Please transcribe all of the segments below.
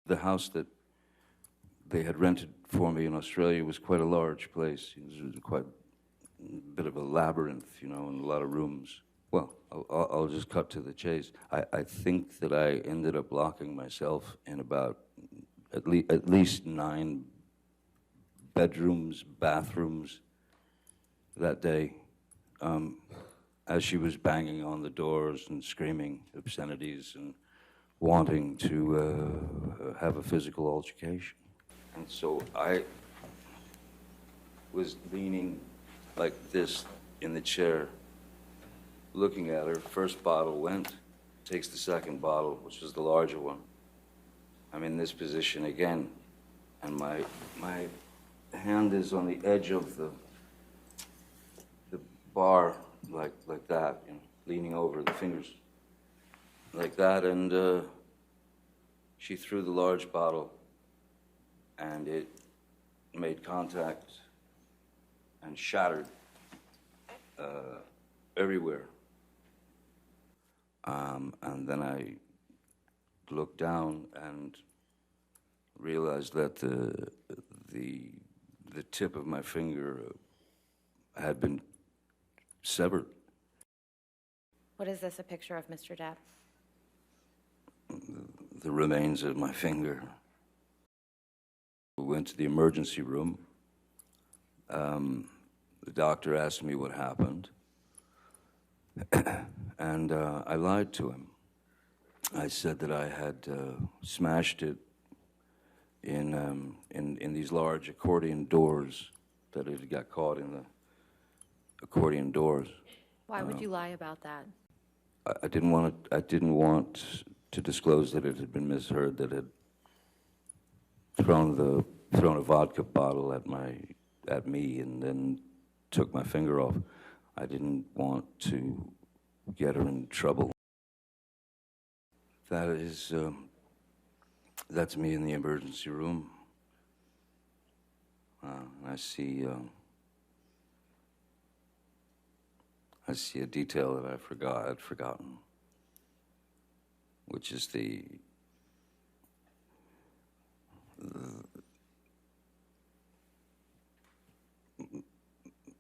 The house that they had rented for me in Australia was quite a large place. It was quite a bit of a labyrinth, you know, and a lot of rooms. Well, I'll just cut to the chase. I think that I ended up locking myself in about at least 9 bedrooms, bathrooms that day, as she was banging on the doors and screaming obscenities and wanting to have a physical altercation. And so I was leaning like this in the chair, looking at her. First bottle went, takes the second bottle, which was the larger one. I'm in this position again, and my hand is on the edge of the bar, like that, you know, leaning over, the fingers like that, and she threw the large bottle, and it made contact and shattered everywhere. And then I looked down and realized that the tip of my finger had been severed. What is this, a picture of Mr. Depp? The remains of my finger. We went to the emergency room. The doctor asked me what happened, and I lied to him. I said that I had smashed it in these large accordion doors, that it got caught in the accordion doors. Why would you lie about that? I didn't want to disclose that it had been misheard, that it had thrown a vodka bottle at me and then took my finger off. I didn't want to get her in trouble. That's me in the emergency room. I see a detail that I'd forgotten, which is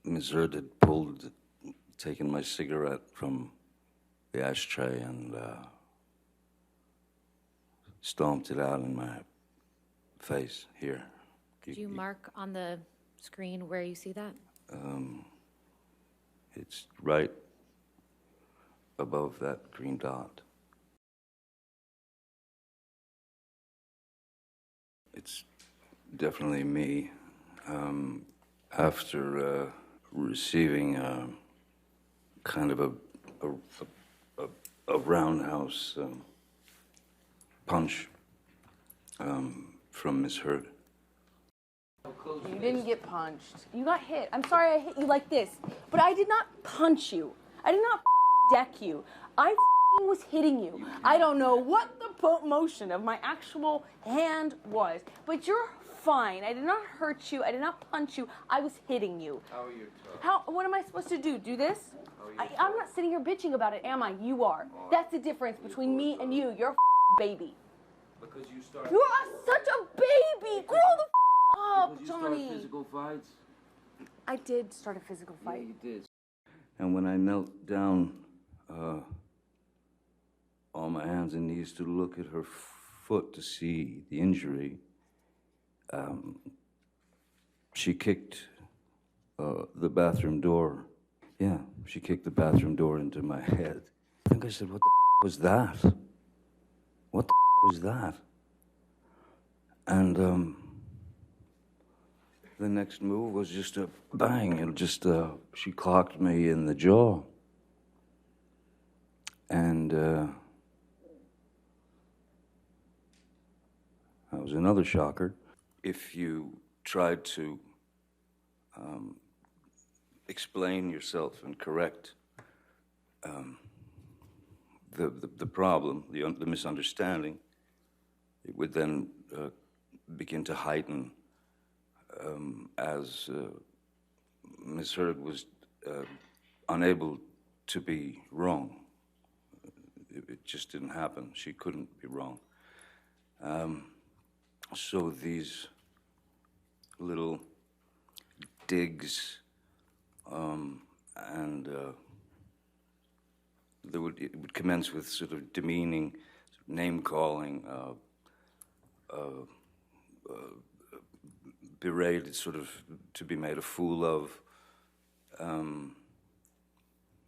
Ms. Hurd had taken my cigarette from the ashtray and stomped it out in my face here. Could you mark on the screen where you see that? It's right above that green dot. It's definitely me. After receiving kind of a roundhouse punch from Miss Hurd. You didn't get punched. You got hit. I'm sorry I hit you like this, but I did not punch you. I did not deck you. I was hitting you. I don't know what the motion of my actual hand was, but you're fine. I did not hurt you. I did not punch you. I was hitting you. How are you tough? What am I supposed to do? Do this? I'm not sitting here bitching about it, am I? You are. That's the difference between me and you. You're a baby. Because you started. You are such a baby. Grow the up, because you Johnny. started physical fights. I did start a physical fight. Yeah, you did. And when I knelt down on my hands and knees to look at her foot to see the injury, she kicked the bathroom door. Yeah, she kicked the bathroom door into my head. I think I said, "What the was that? What the was that?" And the next move was just a bang, and just she clocked me in the jaw. And that was another shocker. If you tried to explain yourself and correct the problem, the misunderstanding, it would then begin to heighten as Ms. Hurd was unable to be wrong. It just didn't happen. She couldn't be wrong. So these little digs, and it would commence with sort of demeaning, name-calling, berated, sort of to be made a fool of,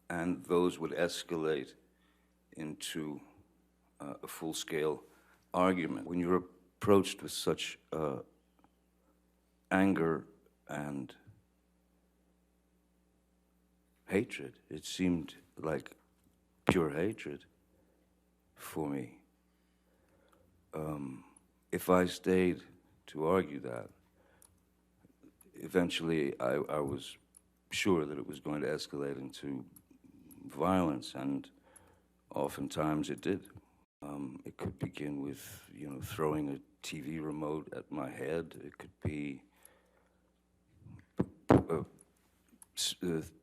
and those would escalate into a full-scale argument. When you're approached with such anger and hatred, it seemed like pure hatred for me. If I stayed to argue that, eventually I was sure that it was going to escalate into violence, and oftentimes it did. It could begin with, you know, throwing a TV remote at my head. It could be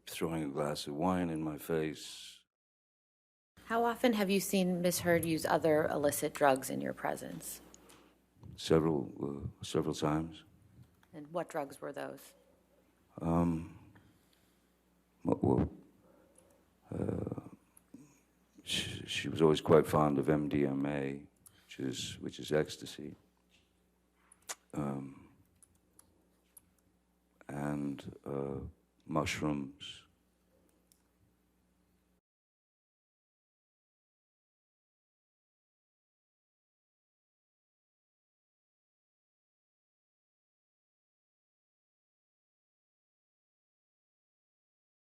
throwing a glass of wine in my face. How often have you seen Ms. Heard use other illicit drugs in your presence? Several times. And what drugs were those? Well, she was always quite fond of MDMA, which is ecstasy, and mushrooms,